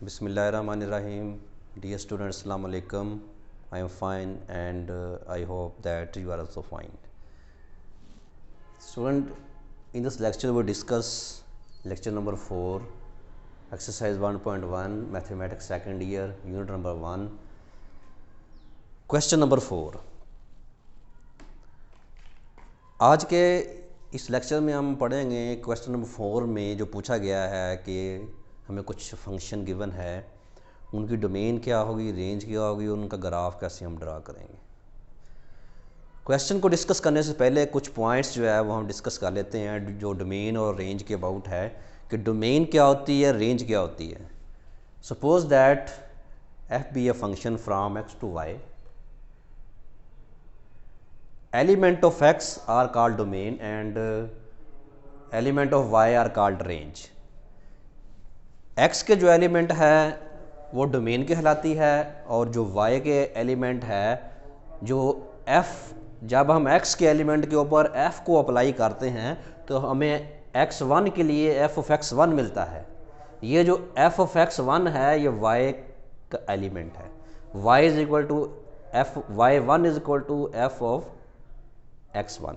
Bismillahirrahmanirrahim. Dear students, Assalamu alaikum. I am fine and I hope that you are also fine. Student, in this lecture we discuss lecture number 4, exercise 1.1, mathematics second year, unit number 1, question number 4. आज के इस lecture में हम पढ़ेंगे question number 4 में जो पूछा गया है कि हमें कुछ फंक्शन गिवन है, उनकी डोमेन क्या होगी, रेंज क्या होगी और उनका ग्राफ कैसे हम ड्रा करेंगे। क्वेश्चन को डिस्कस करने से पहले कुछ पॉइंट्स जो है वो हम डिस्कस कर लेते हैं जो डोमेन और रेंज के अबाउट है कि डोमेन क्या होती है, रेंज क्या होती है। Suppose that f be a function from x to y, element of x are called domain and element of y are called range. x के जो एलिमेंट है वो डोमेन कहलाती है और जो y के एलिमेंट है जो f, जब हम x के एलिमेंट के ऊपर f को अप्लाई करते हैं तो हमें x1 के लिए f of x1 मिलता है। ये जो f of x1 है ये y का एलिमेंट है। y is equal to f, y1 is equal to f of x1,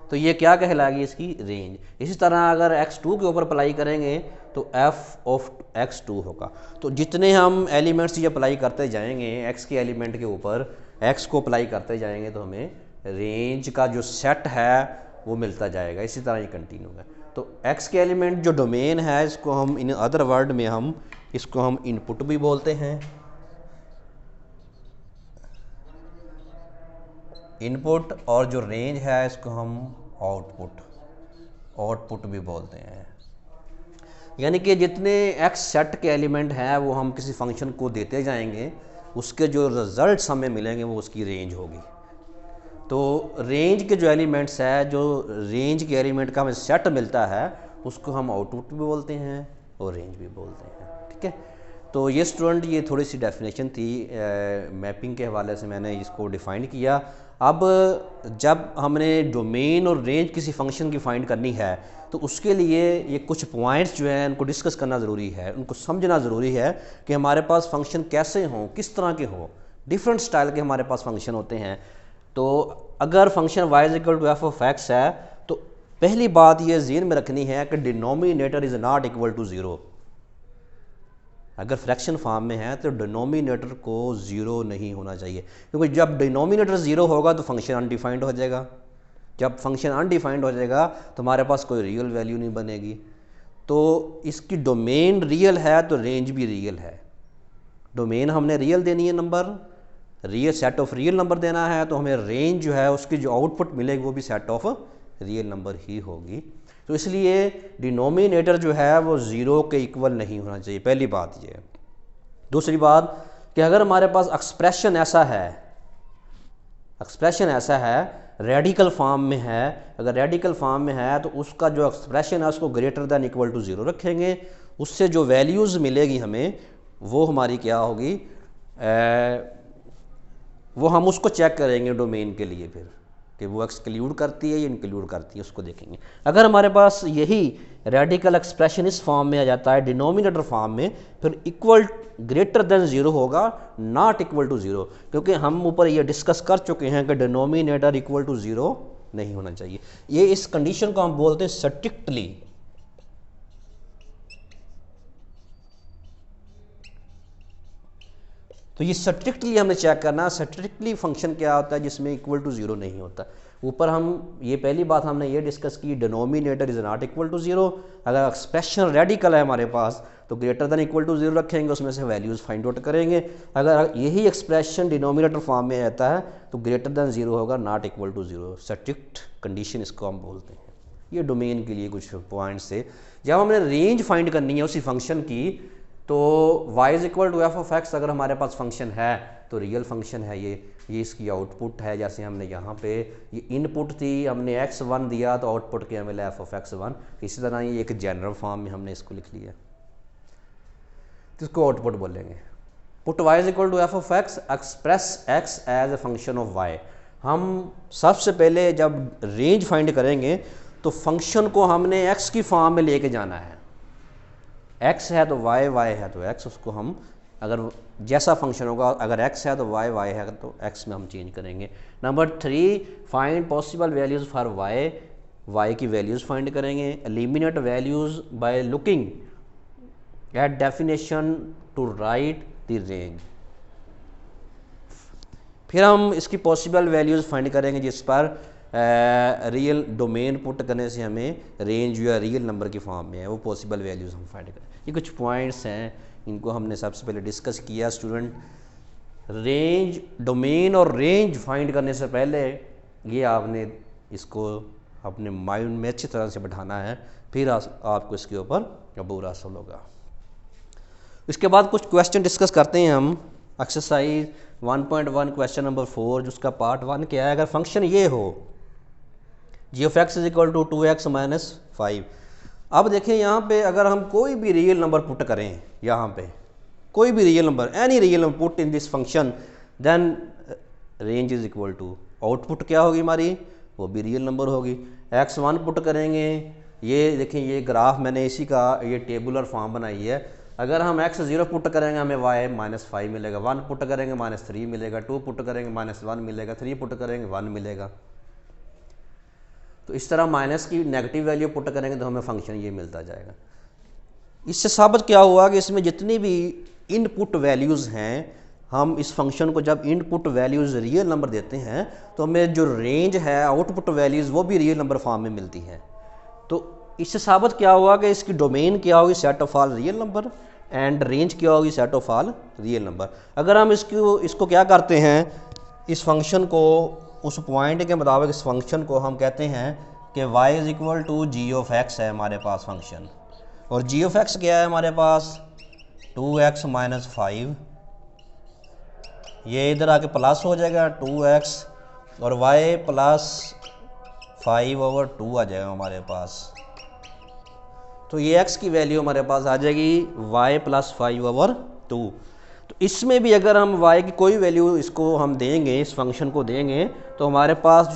तो ये क्या कहलाएगी, इसकी रेंज। इसी तरह अगर x2 के ऊपर अप्लाई करेंगे तो f ऑफ x2 होगा। तो जितने हम एलिमेंट्स ये अप्लाई करते जाएंगे x के एलिमेंट के ऊपर, x को अप्लाई करते जाएंगे तो हमें रेंज का जो सेट है वो मिलता जाएगा। इसी तरह ये कंटिन्यू है। तो x के एलिमेंट जो डोमेन है इसको हम इन अदर वर्ड में हम इसको हम इनपुट भी बोलते हैं, इनपुट, और जो रेंज है इसको हम आउटपुट भी बोलते हैं। यानी कि जितने x सेट के एलिमेंट हैं वो हम किसी फंक्शन को देते जाएंगे, उसके जो रिजल्ट्स हमें मिलेंगे वो उसकी रेंज होगी। तो रेंज के जो एलिमेंट्स है, जो रेंज के एलिमेंट का हमें सेट मिलता है उसको हम आउटपुट भी बोलते हैं और रेंज भी बोलते हैं। ठीक है, तो ये स्टूडेंट ये थोड़ी सी डेफिनेशन थी, मैपिंग के हवाले से मैंने इसको डिफ़ाइन किया। अब जब हमने डोमेन और रेंज किसी फंक्शन की फाइंड करनी है तो उसके लिए ये कुछ पॉइंट्स जो हैं उनको डिस्कस करना ज़रूरी है, उनको समझना ज़रूरी है कि हमारे पास फंक्शन कैसे हों, किस तरह के हों। डिफरेंट स्टाइल के हमारे पास फंक्शन होते हैं। तो अगर function y is equal to f of x है तो पहली बात ये ज़हन में रखनी है कि denominator is not equal to zero. अगर फ्रैक्शन फॉर्म में है तो डिनोमिनेटर को ज़ीरो नहीं होना चाहिए, क्योंकि जब डिनोमिनेटर ज़ीरो होगा तो फंक्शन अनडिफाइंड हो जाएगा। जब फंक्शन अनडिफाइंड हो जाएगा तो हमारे पास कोई रियल वैल्यू नहीं बनेगी। तो इसकी डोमेन रियल है तो रेंज भी रियल है। डोमेन हमने रियल देनी है number, real set of real number देना है, तो हमें रेंज जो है उसकी जो आउटपुट मिलेगी वो भी सेट ऑफ रियल नंबर ही होगी। तो इसलिए डिनोमिनेटर जो है वो ज़ीरो के इक्वल नहीं होना चाहिए, पहली बात ये। दूसरी बात कि अगर हमारे पास एक्सप्रेशन ऐसा है रेडिकल फॉर्म में है, अगर रेडिकल फॉर्म में है तो उसका जो एक्सप्रेशन है उसको greater than equal to zero रखेंगे। उससे जो वैल्यूज़ मिलेगी हमें वो हमारी क्या होगी, वो हम उसको चेक करेंगे डोमेन के लिए फिर कि वो एक्सक्लूड करती है या इंक्लूड करती है, उसको देखेंगे। अगर हमारे पास यही रेडिकल एक्सप्रेशन इस फॉर्म में आ जाता है डिनोमिनेटर फॉर्म में, फिर इक्वल ग्रेटर देन ज़ीरो होगा, नॉट इक्वल टू ज़ीरो, क्योंकि हम ऊपर ये डिस्कस कर चुके हैं कि डिनोमिनेटर इक्वल टू ज़ीरो नहीं होना चाहिए। ये इस कंडीशन को हम बोलते हैं स्ट्रिक्टली। तो ये स्ट्रिक्टली हमें चेक करना, स्ट्रिक्टली फंक्शन क्या होता है जिसमें इक्वल टू ज़ीरो नहीं होता। ऊपर हम ये पहली बात हमने ये डिस्कस की, denominator is not equal to zero. अगर एक्सप्रेशन रेडिकल है हमारे पास तो greater than equal to zero रखेंगे, उसमें से वैल्यूज़ फाइंड आउट करेंगे। अगर यही एक्सप्रेशन डिनोमिनेटर फॉर्म में आता है तो ग्रेटर देन ज़ीरो होगा, not equal to zero. Strict condition इसको हम बोलते हैं। ये डोमेन के लिए कुछ पॉइंट्स थे। जब हमने रेंज फाइंड करनी है उसी फंक्शन की तो y is equal to f of x अगर हमारे पास फंक्शन है तो रियल फंक्शन है ये इसकी आउटपुट है। जैसे हमने यहाँ पे ये इनपुट थी, हमने x1 दिया तो आउटपुट क्या मिला एफ ऑफ x1। इसी तरह ये एक जनरल फॉर्म में हमने इसको लिख लिया तो इसको आउटपुट बोलेंगे। Put y is equal to f of x, express x as a function of y। हम सबसे पहले जब रेंज फाइंड करेंगे तो फंक्शन को हमने x की फॉर्म में लेके जाना है। एक्स है तो वाई, वाई है तो एक्स, उसको हम अगर जैसा फंक्शन होगा, अगर एक्स है तो वाई, वाई है तो एक्स में हम चेंज करेंगे। Number 3, find possible values for y, y की वैल्यूज़ फाइंड करेंगे। Eliminate values by looking at definition to write the range. फिर हम इसकी पॉसिबल वैल्यूज़ फाइंड करेंगे जिस पर रियल डोमेन पुट करने से हमें रेंज या रियल नंबर की फॉर्म में है वो पॉसिबल वैल्यूज़ हम फाइंड करें। ये कुछ पॉइंट्स हैं, इनको हमने सबसे पहले डिस्कस किया। स्टूडेंट, रेंज, डोमेन और रेंज फाइंड करने से पहले ये आपने इसको अपने माइंड में अच्छी तरह से बैठाना है, फिर आपको इसके ऊपर अबूर हासिल होगा। इसके बाद कुछ क्वेश्चन डिस्कस करते हैं हम। एक्सरसाइज 1.1 क्वेश्चन नंबर 4, जिसका पार्ट 1 क्या है, अगर फंक्शन ये हो g(x) = 2x - 5। अब देखिए यहाँ पे अगर हम कोई भी रियल नंबर पुट करें, यहाँ पे कोई भी real number, any real number put in this function, then range is equal to, output क्या होगी हमारी, वो भी रियल नंबर होगी। x1 पुट करेंगे, ये देखें ये ग्राफ मैंने इसी का ये टेबुलर फॉर्म बनाई है। अगर हम x0 पुट करेंगे हमें y -5 मिलेगा, 1 पुट करेंगे -3 मिलेगा, 2 पुट करेंगे -1 मिलेगा, 3 पुट करेंगे 1 मिलेगा। तो इस तरह माइनस की नेगेटिव वैल्यू पुट करेंगे तो हमें फंक्शन ये मिलता जाएगा। इससे साबित क्या हुआ कि इसमें जितनी भी इनपुट वैल्यूज़ हैं, हम इस फंक्शन को जब इनपुट वैल्यूज़ रियल नंबर देते हैं तो हमें जो रेंज है आउटपुट वैल्यूज़ वो भी रियल नंबर फॉर्म में मिलती हैं। तो इससे साबित क्या हुआ कि इसकी डोमेन क्या होगी, set of all real number, and range क्या होगी, set of all real number. अगर हम इसको क्या करते हैं, इस फंक्शन को उस पॉइंट के मुताबिक इस फंक्शन को हम कहते हैं कि y = g(x) है हमारे पास फंक्शन, और g(x) क्या है हमारे पास 2x - 5, ये इधर आके प्लस हो जाएगा 2x, और y + 5/2 आ जाएगा हमारे पास। तो ये x की वैल्यू हमारे पास आ जाएगी y + 5/2। तो इसमें भी अगर हम y की कोई वैल्यू इसको हम देंगे, इस फंक्शन को देंगे, तो हमारे पास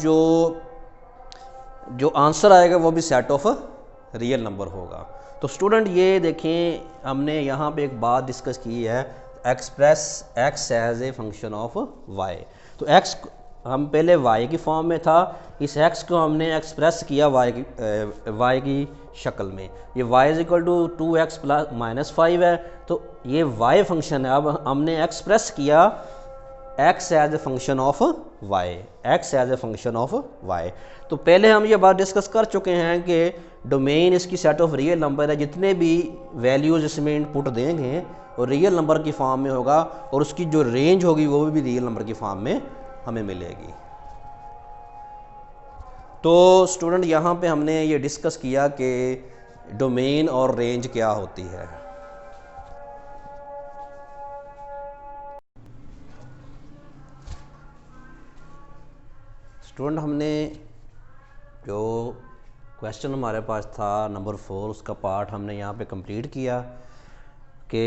जो आंसर आएगा वो भी सेट ऑफ रियल नंबर होगा। तो स्टूडेंट ये देखें, हमने यहाँ पे एक बात डिस्कस की है, express x as a function of y। तो x हम पहले y की फॉर्म में था, इस x को हमने एक्सप्रेस किया y की शक्ल में। ये y = 2x - 5 है, तो ये y फंक्शन है। अब हमने एक्सप्रेस किया x as a function of y, x as a function of y। तो पहले हम ये बात डिस्कस कर चुके हैं कि डोमेन इसकी सेट ऑफ रियल नंबर है, जितने भी वैल्यूज इसमें इनपुट देंगे और रियल नंबर की फॉर्म में होगा, और उसकी जो रेंज होगी वो भी रियल नंबर की फॉर्म में हमें मिलेगी। तो स्टूडेंट यहाँ पे हमने ये डिस्कस किया कि डोमेन और रेंज क्या होती है। स्टूडेंट हमने जो क्वेश्चन हमारे पास था नंबर 4, उसका पार्ट हमने यहाँ पे कंप्लीट किया कि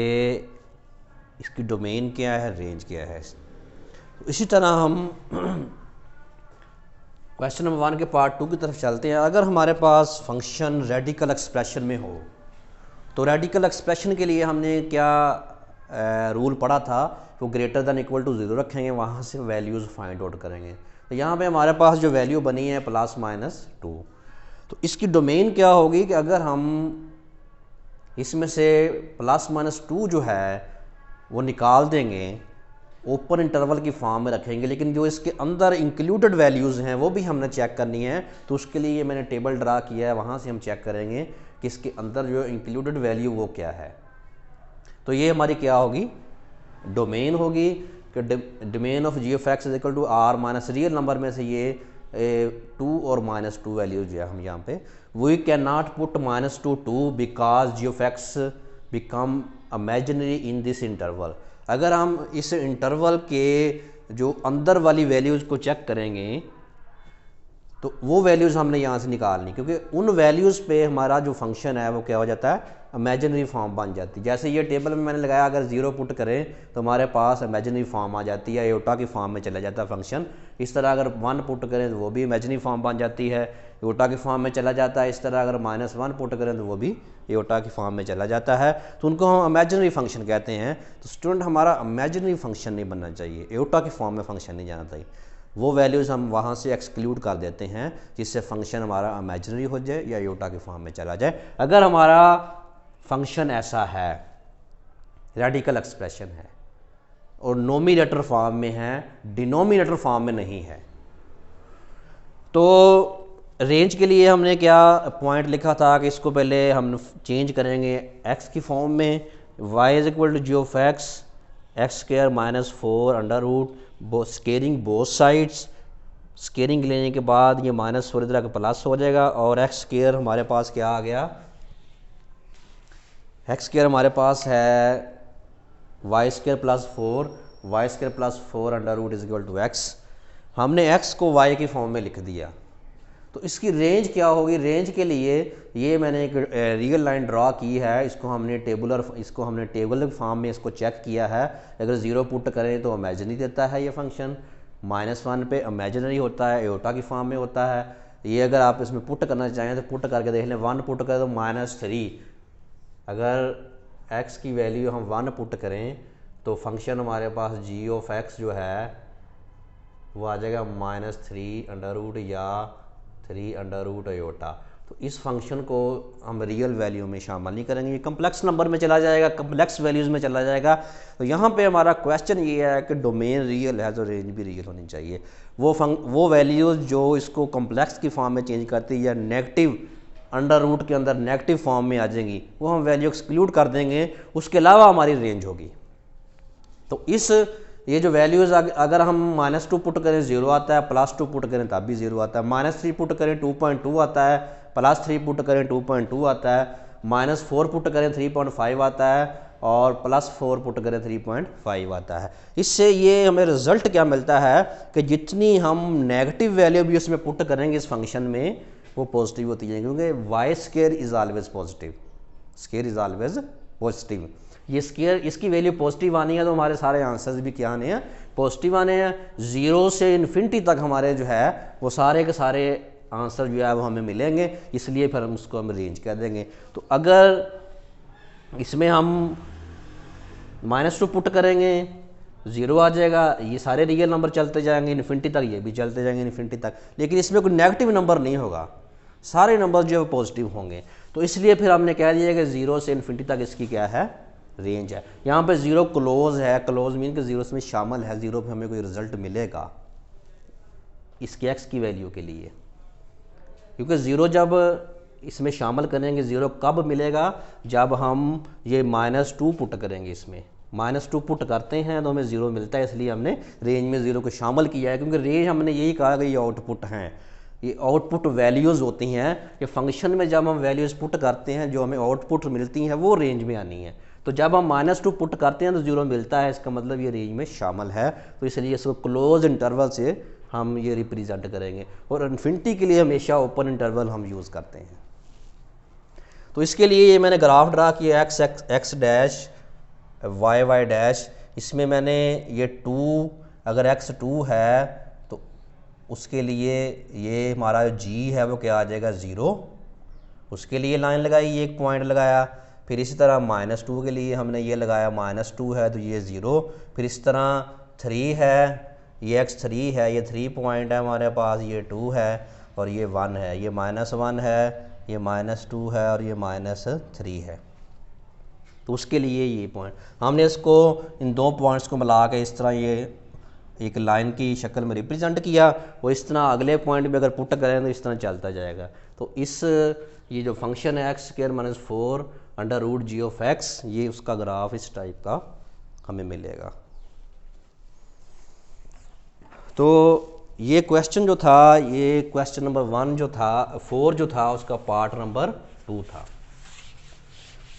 इसकी डोमेन क्या है, रेंज क्या है। तो इसी तरह हम क्वेश्चन नंबर 1 के पार्ट 2 की तरफ चलते हैं। अगर हमारे पास फंक्शन रेडिकल एक्सप्रेशन में हो, तो रेडिकल एक्सप्रेशन के लिए हमने क्या रूल पढ़ा था, तो > 0 रखेंगे, वहाँ से वैल्यूज़ फाइंड आउट करेंगे। तो यहाँ पे हमारे पास जो वैल्यू बनी है +-2, तो इसकी डोमेन क्या होगी कि अगर हम इसमें से +-2 जो है वो निकाल देंगे, ओपन इंटरवल की फॉर्म में रखेंगे, लेकिन जो इसके अंदर इंक्लूडेड वैल्यूज़ हैं वो भी हमने चेक करनी है। तो उसके लिए मैंने टेबल ड्रा किया है, वहाँ से हम चेक करेंगे कि इसके अंदर जो इंक्लूडेड वैल्यू वो क्या है। तो ये हमारी क्या होगी, डोमेन होगी कि domain of g(x) = r - real number में से ये 2 और -2 वैल्यूज जो है हम यहाँ पे, we can not put -2 because g(x) become imaginary in this interval. अगर हम इस इंटरवल के जो अंदर वाली वैल्यूज़ को चेक करेंगे तो वो वैल्यूज़ हमने यहाँ से निकालनी, क्योंकि उन वैल्यूज़ पे हमारा जो फंक्शन है वो क्या हो जाता है, इमेजिनरी फॉर्म बन जाती है। जैसे ये टेबल में मैंने लगाया, अगर 0 पुट करें तो हमारे पास इमेजिनरी फॉर्म आ जाती है, एयोटा की फॉर्म में चला जाता है फंक्शन। इस तरह अगर 1 पुट करें तो वो भी इमेजिनरी फॉर्म बन जाती है, एयोटा की फॉर्म में चला जाता है। इस तरह अगर -1 पुट करें तो वो भी एयोटा की फॉर्म में चला जाता है, तो उनको हम इमेजिनरी फंक्शन कहते हैं। तो स्टूडेंट हमारा इमेजिनरी फंक्शन नहीं बनना चाहिए, एयोटा की फॉर्म में फंक्शन नहीं जाना चाहिए। वो वैल्यूज़ हम वहाँ से एक्सक्लूड कर देते हैं जिससे फंक्शन हमारा इमेजिनरी हो जाए या एयोटा की फॉर्म में चला जाए। अगर हमारा फंक्शन ऐसा है, रेडिकल एक्सप्रेशन है और नोमिनेटर फॉर्म में है, डिनोमिनेटर फॉर्म में नहीं है, तो रेंज के लिए हमने क्या पॉइंट लिखा था कि इसको पहले हम चेंज करेंगे x की फॉर्म में, y is equal to g of x square -4 under root squaring both sides. Squaring लेने के बाद ये -4 इधर आकर प्लस हो जाएगा और एक्स स्क्वायर हमारे पास क्या आ गया, एक्स स्क्वायर हमारे पास है y square plus 4, y square plus 4 under root is equal to x. हमने x को y की फॉर्म में लिख दिया, तो इसकी रेंज क्या होगी? रेंज के लिए ये मैंने एक रियल लाइन ड्रा की है, इसको हमने टेबुलर फॉर्म में इसको चेक किया है। अगर 0 पुट करें तो इमेजिनरी देता है ये फंक्शन, -1 पे इमेजिनरी होता है, एयोटा की फॉर्म में होता है। ये अगर आप इसमें पुट करना चाहें तो पुट करके देख लें, 1 पुट करें तो -3, अगर x की वैल्यू हम 1 पुट करें तो फंक्शन हमारे पास g ऑफ x जो है वो आ जाएगा -3 अंडर रूट या 3 अंडर रूट एयोटा। तो इस फंक्शन को हम रियल वैल्यू में शामिल नहीं करेंगे, ये कम्प्लेक्स नंबर में चला जाएगा, कम्प्लेक्स वैल्यूज़ में चला जाएगा। तो यहाँ पे हमारा क्वेश्चन ये है कि डोमेन रियल है तो रेंज भी रियल होनी चाहिए। वो वैल्यूज़ जो इसको कम्प्लेक्स की फॉर्म में चेंज करती है या नेगेटिव अंडर रूट के अंदर नेगेटिव फॉर्म में आ जाएंगी, वो हम वैल्यू एक्सक्लूड कर देंगे, उसके अलावा हमारी रेंज होगी। तो ये जो वैल्यूज़ अगर हम -2 पुट करें 0 आता है, +2 पुट करें तब भी 0 आता है, -3 पुट करें 2.2 आता है, +3 पुट करें 2.2 आता है, -4 पुट करें 3.5 आता है और +4 पुट करें 3.5 आता है। इससे ये हमें रिजल्ट क्या मिलता है कि जितनी हम नेगेटिव वैल्यू भी उसमें पुट करेंगे इस फंक्शन में वो पॉजिटिव होती है, क्योंकि y square is always positive, square is always positive. ये स्क्वायर इसकी वैल्यू पॉजिटिव आनी है तो हमारे सारे आंसर्स भी क्या आने हैं, पॉजिटिव आने हैं। 0 से इन्फिनिटी तक हमारे जो है वो सारे के सारे आंसर जो है वो हमें मिलेंगे, इसलिए फिर हम उसको हम रेंज कह देंगे। तो अगर इसमें हम -2 पुट करेंगे 0 आ जाएगा, ये सारे रियल नंबर चलते जाएंगे इन्फिनिटी तक, ये भी चलते जाएंगे इन्फिनिटी तक, लेकिन इसमें कोई नेगेटिव नंबर नहीं होगा, सारे नंबर जो है पॉजिटिव होंगे। तो इसलिए फिर हमने कह दिया कि 0 से इन्फिनिटी तक इसकी क्या है, रेंज है। यहाँ पे 0 क्लोज है, क्लोज मीन कि 0 इसमें शामिल है, 0 पे हमें कोई रिजल्ट मिलेगा इसके x की वैल्यू के लिए, क्योंकि 0 जब इसमें शामिल करेंगे, 0 कब मिलेगा, जब हम ये -2 पुट करेंगे। इसमें -2 पुट करते हैं तो हमें 0 मिलता है, इसलिए हमने रेंज में 0 को शामिल किया है, क्योंकि रेंज हमने यही कहा कि ये आउटपुट हैं, ये आउटपुट वैल्यूज़ होती हैं कि फंक्शन में जब हम वैल्यूज़ पुट करते हैं जो हमें आउटपुट मिलती हैं वो रेंज में आनी है। तो जब हम -2 पुट करते हैं तो 0 मिलता है, इसका मतलब ये रेंज में शामिल है। तो इसलिए इसको क्लोज इंटरवल से हम ये रिप्रेजेंट करेंगे, और इन्फिनिटी के लिए हमेशा ओपन इंटरवल हम यूज़ करते हैं। तो इसके लिए ये मैंने ग्राफ ड्रा किया x डैश y डैश। इसमें मैंने ये 2, अगर x 2 है तो उसके लिए ये हमारा g है वो क्या आ जाएगा, 0। उसके लिए लाइन लगाई, ये एक पॉइंट लगाया। फिर इसी तरह -2 के लिए हमने ये लगाया, -2 है तो ये 0। फिर इस तरह 3 है, ये x 3 है, ये 3 पॉइंट है हमारे पास, ये 2 है और ये 1 है, ये -1 है, ये -2 है और ये -3 है। तो उसके लिए ये पॉइंट हमने इसको इन दो पॉइंट्स को मिला के इस तरह ये एक लाइन की शक्ल में रिप्रेजेंट किया, और इस तरह अगले पॉइंट में अगर पुट करें तो इस तरह चलता जाएगा। तो ये जो फंक्शन है x² - 4 under root g of x, ये उसका ग्राफ इस टाइप का हमें मिलेगा। तो ये क्वेश्चन जो था, ये क्वेश्चन नंबर 1 जो था, 4 जो था उसका पार्ट नंबर 2 था।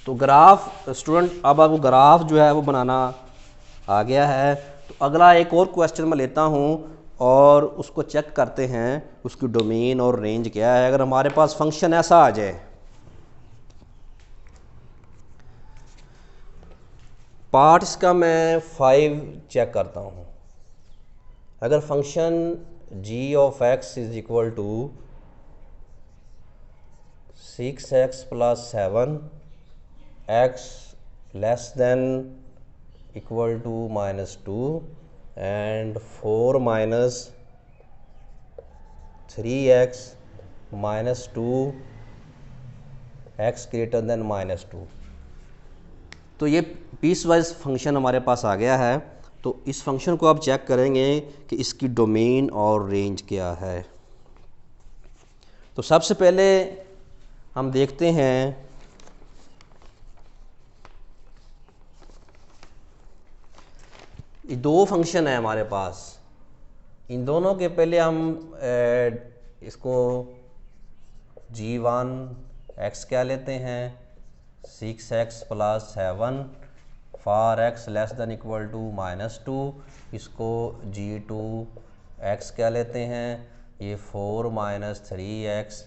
तो ग्राफ स्टूडेंट, अब आपको ग्राफ जो है वो बनाना आ गया है। तो अगला एक और क्वेश्चन मैं लेता हूँ और उसको चेक करते हैं उसकी डोमेन और रेंज क्या है। अगर हमारे पास फंक्शन ऐसा आ जाए, पार्ट इसका मैं 5 चेक करता हूँ। अगर function g of x is equal to 6x plus 7 x less than equal to -2 and 4 minus 3x -2 x greater than -2। तो ये पीस वाइज फंक्शन हमारे पास आ गया है। तो इस फंक्शन को आप चेक करेंगे कि इसकी डोमेन और रेंज क्या है। तो सबसे पहले हम देखते हैं ये दो फंक्शन है हमारे पास। इन दोनों के पहले हम इसको g1 x क्या लेते हैं, 6x plus 7 for x less than equal to -2। इसको g2 x क्या लेते हैं, ये 4 minus 3x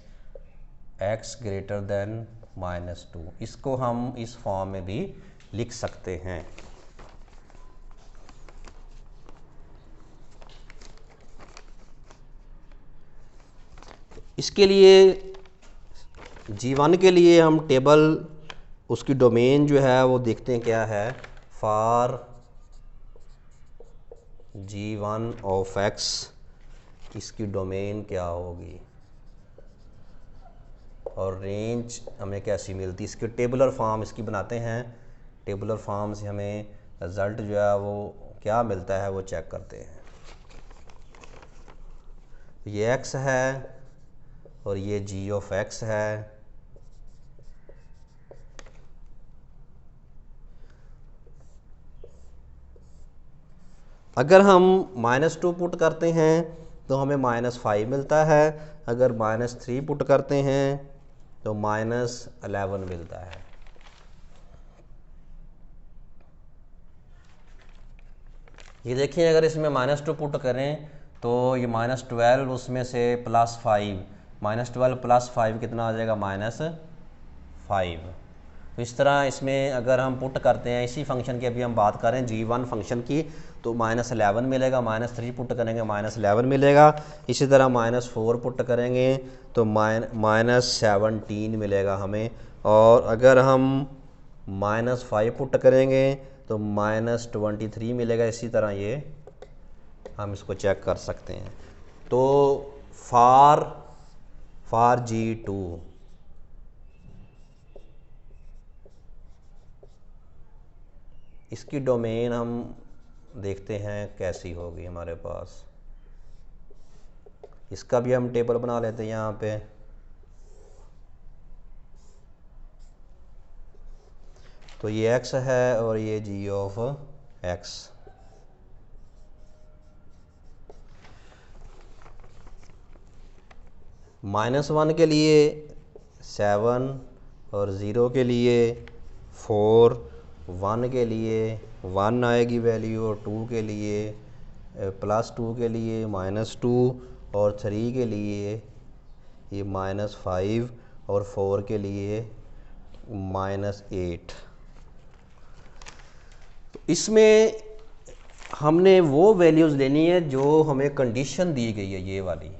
x greater than -2। इसको हम इस फॉर्म में भी लिख सकते हैं। इसके लिए g1 के लिए हम टेबल उसकी डोमेन जो है वो देखते हैं क्या है। फॉर g1 ऑफ x इसकी डोमेन क्या होगी और रेंज हमें कैसी मिलती है। इसके टेबुलर फॉर्म इसकी बनाते हैं। टेबुलर फॉर्म से हमें रिज़ल्ट जो है वो क्या मिलता है वो चेक करते हैं। ये x है और ये g ऑफ x है। अगर हम -2 पुट करते हैं तो हमें -5 मिलता है। अगर -3 पुट करते हैं तो -11 मिलता है। ये देखिए, अगर इसमें -2 पुट करें तो ये -12 उसमें से +5, -12 + 5 कितना आ जाएगा, -5। तो इस तरह इसमें अगर हम पुट करते हैं, इसी फंक्शन की अभी हम बात करें g1 फंक्शन की, तो -11 मिलेगा। -3 पुट करेंगे -11 मिलेगा। इसी तरह -4 पुट करेंगे तो -17 मिलेगा हमें। और अगर हम -5 पुट करेंगे तो -23 मिलेगा। इसी तरह ये हम इसको चेक कर सकते हैं। तो फॉर g2 इसकी डोमेन हम देखते हैं कैसी होगी हमारे पास। इसका भी हम टेबल बना लेते हैं यहाँ पे। तो ये x है और ये g ऑफ x। -1 के लिए 7 और 0 के लिए 4, 1 के लिए 1 आएगी वैल्यू, और 2 के लिए +2 के लिए -2, और 3 के लिए ये -5, और 4 के लिए -8। इसमें हमने वो वैल्यूज़ लेनी है जो हमें कंडीशन दी गई है, ये वाली।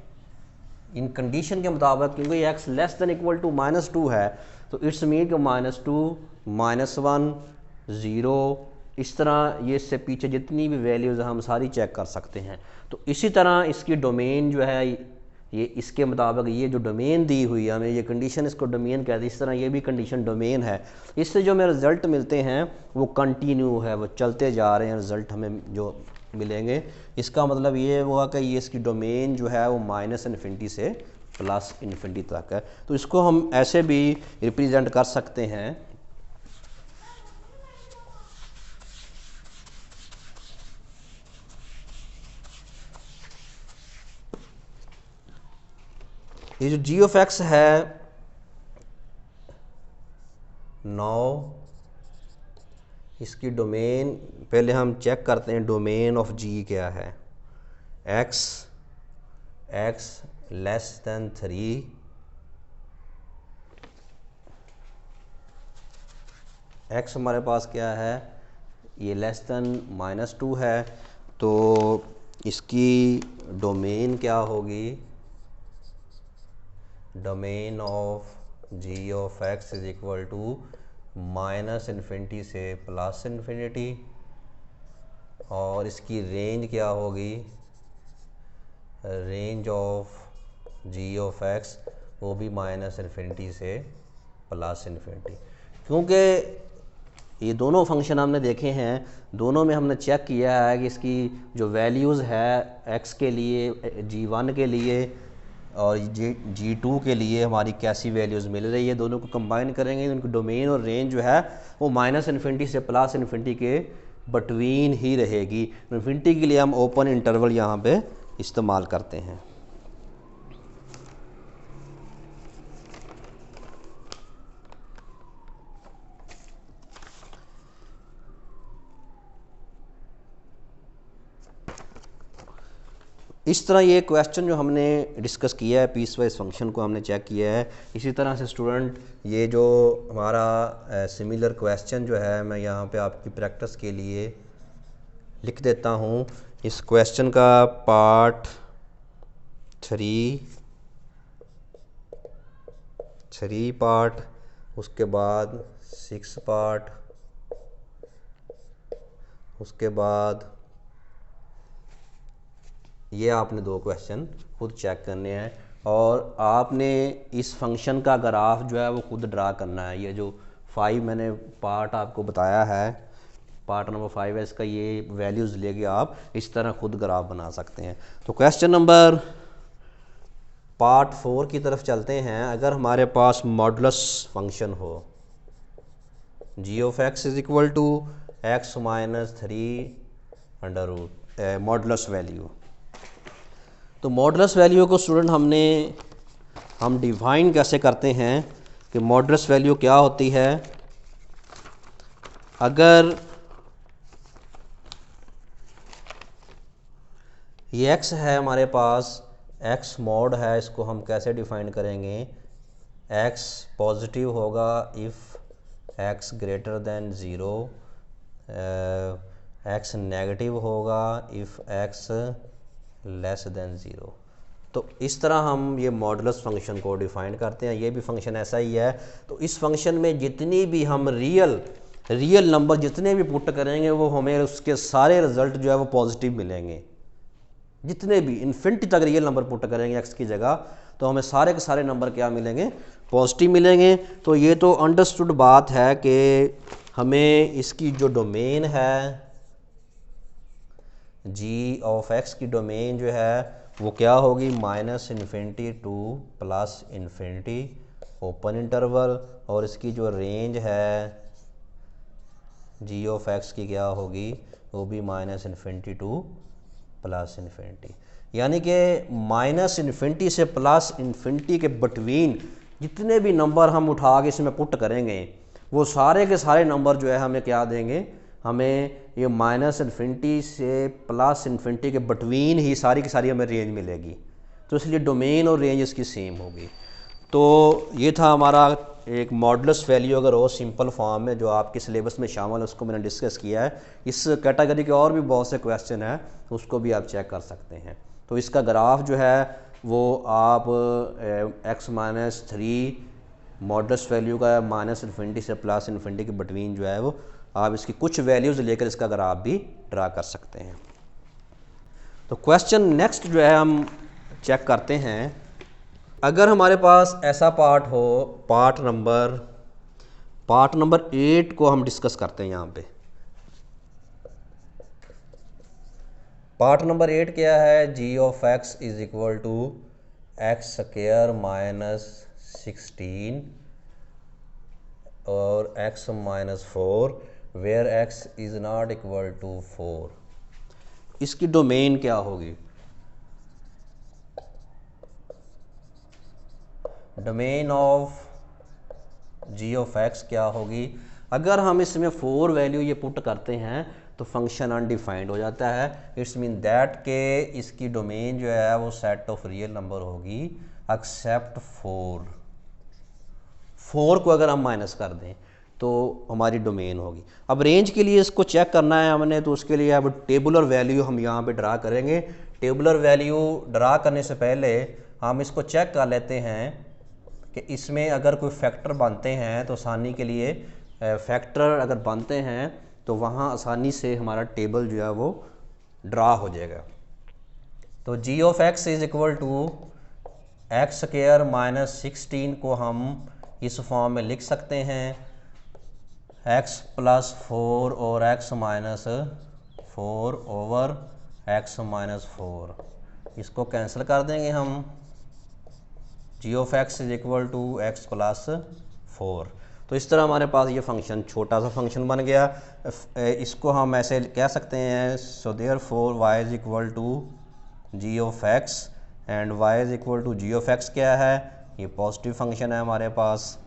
इन कंडीशन के मुताबिक, क्योंकि x less than equal to -2 है, तो इट्स मीन कि -2, -1, 0, इस तरह ये इससे पीछे जितनी भी वैल्यूज़ हम सारी चेक कर सकते हैं। तो इसी तरह इसकी डोमेन जो है, ये इसके मुताबिक ये जो डोमेन दी हुई है हमें, ये कंडीशन इसको डोमेन कहते हैं। इस तरह ये भी कंडीशन डोमेन है। इससे जो हमें रिज़ल्ट मिलते हैं वो कंटिन्यू है, वो चलते जा रहे हैं रिज़ल्ट हमें जो मिलेंगे। इसका मतलब ये हुआ कि ये इसकी डोमेन जो है वो -∞ से +∞ तक है। तो इसको हम ऐसे भी रिप्रेजेंट कर सकते हैं। ये जो g ऑफ x है 9, इसकी डोमेन पहले हम चेक करते हैं डोमेन ऑफ g क्या है। x लेस देन 3, x हमारे पास क्या है, ये लेस देन -2 है। तो इसकी डोमेन क्या होगी, domain of g of x is equal to minus infinity से प्लस इन्फिनिटी, और इसकी रेंज क्या होगी, range of g of x वो भी माइनस इन्फिनिटी से प्लस इन्फिनिटी। क्योंकि ये दोनों फंक्शन हमने देखे हैं, दोनों में हमने चेक किया है कि इसकी जो वैल्यूज़ है एक्स के लिए, g1 के लिए और g2 के लिए हमारी कैसी वैल्यूज़ मिल रही है, दोनों को कंबाइन करेंगे उनकी डोमेन और रेंज जो है वो माइनस इन्फिनिटी से प्लस इन्फिनिटी के बिटवीन ही रहेगी। इन्फिनिटी के लिए हम ओपन इंटरवल यहाँ पे इस्तेमाल करते हैं। इस तरह ये क्वेश्चन जो हमने डिस्कस किया है, पीस वाइज फंक्शन को हमने चेक किया है। इसी तरह से स्टूडेंट ये जो हमारा सिमिलर क्वेश्चन जो है मैं यहाँ पे आपकी प्रैक्टिस के लिए लिख देता हूँ। इस क्वेश्चन का पार्ट 3 पार्ट, उसके बाद 6 पार्ट, उसके बाद ये आपने 2 क्वेश्चन खुद चेक करने हैं, और आपने इस फंक्शन का ग्राफ जो है वो खुद ड्रा करना है। ये जो 5 मैंने पार्ट आपको बताया है, पार्ट नंबर 5 है, इसका ये वैल्यूज़ लेके आप इस तरह खुद ग्राफ बना सकते हैं। तो क्वेश्चन नंबर पार्ट 4 की तरफ चलते हैं। अगर हमारे पास मॉडुलस फंक्शन हो g of x is equal to x minus 3 under root modulus value, तो मॉडुलस वैल्यू को स्टूडेंट हम डिफाइन कैसे करते हैं कि मॉडुलस वैल्यू क्या होती है। अगर ये x है हमारे पास, x मॉड है, इसको हम कैसे डिफाइन करेंगे, x पॉजिटिव होगा if x greater then 0, x negative होगा इफ़ x लेस देन 0। तो इस तरह हम ये मॉडुलस फंक्शन को डिफाइन करते हैं। ये भी फंक्शन ऐसा ही है। तो इस फंक्शन में जितनी भी हम रियल नंबर जितने भी पुट करेंगे वो हमें उसके सारे रिजल्ट जो है वो पॉजिटिव मिलेंगे। जितने भी इन्फिनिटी तक रियल नंबर पुट करेंगे x की जगह, तो हमें सारे के सारे नंबर क्या मिलेंगे, पॉजिटिव मिलेंगे। तो ये तो अंडरस्टूड बात है कि हमें इसकी जो डोमेन है g ऑफ x की डोमेन जो है वो क्या होगी, minus infinity two plus infinity open interval, और इसकी जो रेंज है g ऑफ x की क्या होगी, वो भी minus infinity two plus infinity. यानी कि माइनस इन्फिनिटी से प्लस इन्फिनिटी के बिटवीन जितने भी नंबर हम उठा के इसमें पुट करेंगे वो सारे के सारे नंबर जो है हमें क्या देंगे, हमें ये माइनस इन्फिनिटी से प्लस इन्फिनिटी के बिटवीन ही सारी की सारी हमें रेंज मिलेगी। तो इसलिए डोमेन और रेंज इसकी सेम होगी। तो ये था हमारा एक मॉडुलस वैल्यू अगर हो सिंपल फॉर्म में, जो आपके सिलेबस में शामिल है, उसको मैंने डिस्कस किया है। इस कैटेगरी के और भी बहुत से क्वेश्चन हैं, उसको भी आप चेक कर सकते हैं। तो इसका ग्राफ जो है वो आप x माइनस 3 मॉडुलस वैल्यू का माइनस इन्फिनिटी से प्लस इन्फिनिटी के बिटवीन जो है वो आप इसकी कुछ वैल्यूज़ लेकर इसका ग्राफ भी ड्रा कर सकते हैं। तो क्वेश्चन नेक्स्ट जो है हम चेक करते हैं। अगर हमारे पास ऐसा पार्ट हो, पार्ट नंबर 8 को हम डिस्कस करते हैं यहाँ पे। पार्ट नंबर 8 क्या है, g of x is equal to x square minus 16 और x minus 4 where x is not equal to 4। इसकी डोमेन क्या होगी, domain of g of x क्या होगी। अगर हम इसमें 4 वैल्यू ये पुट करते हैं तो फंक्शन अनडिफाइंड हो जाता है। इट्स मीन दैट के इसकी डोमेन जो है वो सेट ऑफ रियल नंबर होगी एक्सेप्ट 4 को अगर हम माइनस कर दें तो हमारी डोमेन होगी। अब रेंज के लिए इसको चेक करना है हमने, तो उसके लिए अब टेबुलर वैल्यू हम यहाँ पे ड्रा करेंगे। टेबुलर वैल्यू ड्रा करने से पहले हम इसको चेक कर लेते हैं कि इसमें अगर कोई फैक्टर बनते हैं तो आसानी के लिए फैक्टर अगर बनते हैं तो वहाँ आसानी से हमारा टेबल जो है वो ड्रा हो जाएगा। तो g of x is equal to x square minus 16 को हम इस फॉर्म में लिख सकते हैं एक्स प्लस 4 और x minus 4 over x minus 4। इसको कैंसिल कर देंगे हम। G of x is equal to x plus 4। तो इस तरह हमारे पास ये फंक्शन छोटा सा फंक्शन बन गया। इसको हम ऐसे कह सकते हैं so therefore y is equal to g of x and y is equal to g of x क्या है, ये पॉजिटिव फंक्शन है हमारे पास।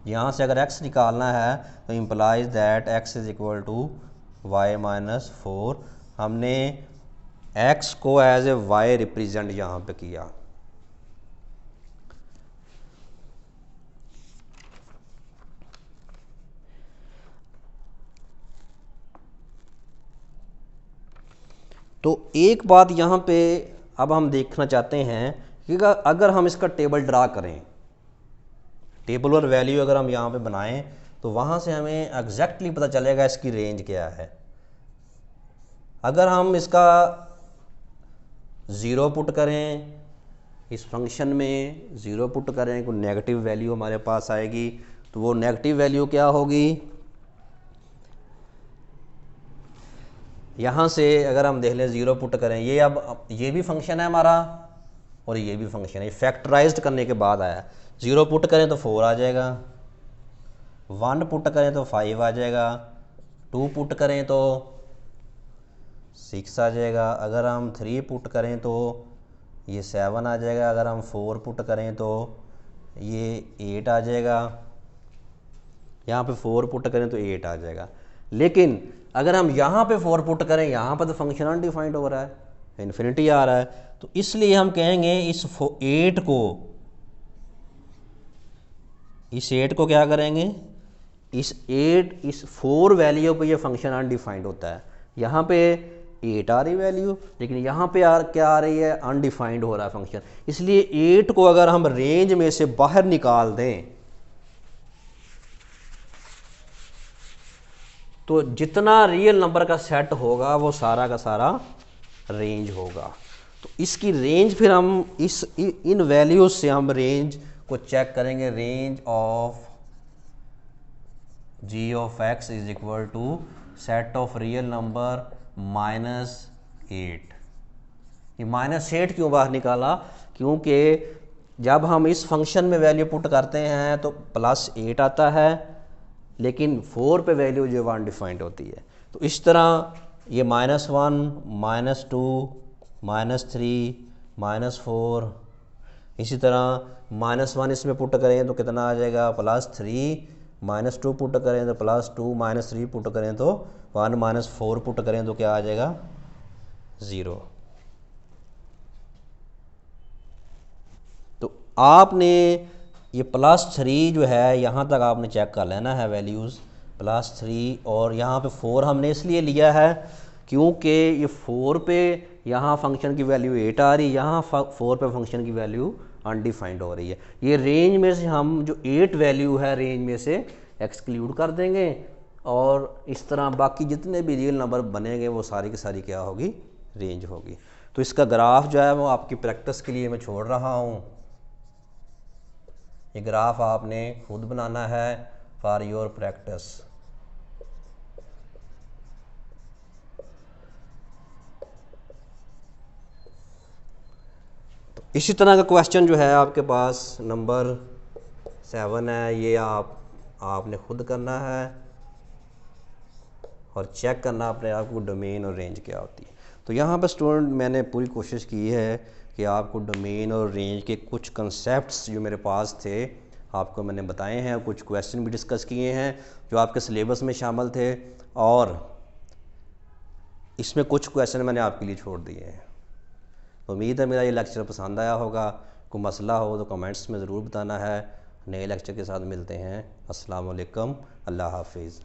यहाँ से अगर x निकालना है तो implies that x is equal to y minus 4। हमने x को एज ए y रिप्रेजेंट यहाँ पे किया। तो एक बात यहाँ पे अब हम देखना चाहते हैं कि अगर हम इसका टेबल ड्रा करें, टेबल और वैल्यू अगर हम यहाँ पे बनाएं तो वहाँ से हमें एग्जैक्टली पता चलेगा इसकी रेंज क्या है। अगर हम इसका 0 पुट करें, इस फंक्शन में 0 पुट करें, कोई नेगेटिव वैल्यू हमारे पास आएगी, तो वो नेगेटिव वैल्यू क्या होगी, यहाँ से अगर हम देख लें 0 पुट करें, ये अब ये भी फंक्शन है हमारा और ये भी फंक्शन है, फैक्टराइज्ड करने के बाद आया। 0 पुट करें तो 4 आ जाएगा, 1 पुट करें तो 5 आ जाएगा, 2 पुट करें तो 6 आ जाएगा, अगर हम 3 पुट करें तो ये 7 आ जाएगा, अगर हम 4 पुट करें तो ये 8 आ जाएगा, यहाँ पे 4 पुट करें तो 8 आ जाएगा। लेकिन अगर हम यहाँ पे 4 पुट करें, यहाँ पर तो फंक्शन अनडिफाइंड हो रहा है, इन्फिनिटी आ रहा है, तो इसलिए हम कहेंगे इस 8 को क्या करेंगे, इस 4 वैल्यू पे ये फंक्शन अनडिफाइंड होता है। यहाँ पे 8 आ रही वैल्यू, लेकिन यहाँ पे क्या आ रही है, अनडिफाइंड हो रहा है फंक्शन। इसलिए 8 को अगर हम रेंज में से बाहर निकाल दें तो जितना रियल नंबर का सेट होगा वो सारा का सारा रेंज होगा। तो इसकी रेंज फिर हम इन वैल्यूज से हम रेंज को चेक करेंगे। Range of g of x is equal to set of real number -8। ये -8 क्यों बाहर निकाला, क्योंकि जब हम इस फंक्शन में वैल्यू पुट करते हैं तो +8 आता है, लेकिन 4 पे वैल्यू जो अनडिफाइंड होती है। तो इस तरह ये -1 -2 -3 -4, इसी तरह -1 इसमें पुट करें तो कितना आ जाएगा, +3, -2 पुट करें तो +2, -3 पुट करें तो 1, -4 पुट करें तो क्या आ जाएगा, 0। तो आपने ये +3 जो है यहाँ तक आपने चेक कर लेना है वैल्यूज़, +3, और यहाँ पे 4 हमने इसलिए लिया है क्योंकि ये 4 पे यहाँ फंक्शन की वैल्यू 8 आ रही है, यहाँ 4 पे फंक्शन की वैल्यू अनडिफाइंड हो रही है। ये रेंज में से हम जो 8 वैल्यू है रेंज में से एक्सक्लूड कर देंगे, और इस तरह बाकी जितने भी रियल नंबर बनेंगे वो सारी की सारी क्या होगी, रेंज होगी। तो इसका ग्राफ जो है वो आपकी प्रैक्टिस के लिए मैं छोड़ रहा हूँ। ये ग्राफ आपने खुद बनाना है फॉर योर प्रैक्टिस। तो इसी तरह का क्वेश्चन जो है आपके पास नंबर 7 है, ये आपने खुद करना है और चेक करना अपने आप को डोमेन और रेंज क्या होती है। तो यहाँ पर स्टूडेंट मैंने पूरी कोशिश की है कि आपको डोमेन और रेंज के कुछ कंसेप्ट्स जो मेरे पास थे आपको मैंने बताए हैं, कुछ क्वेश्चन भी डिस्कस किए हैं जो आपके सिलेबस में शामिल थे, और इसमें कुछ क्वेश्चन मैंने आपके लिए छोड़ दिए हैं। उम्मीद है मेरा ये लेक्चर पसंद आया होगा। कोई मसला हो तो कमेंट्स में ज़रूर बताना है। नए लेक्चर के साथ मिलते हैं। अस्सलाम वालेकुम, अल्लाह हाफिज़।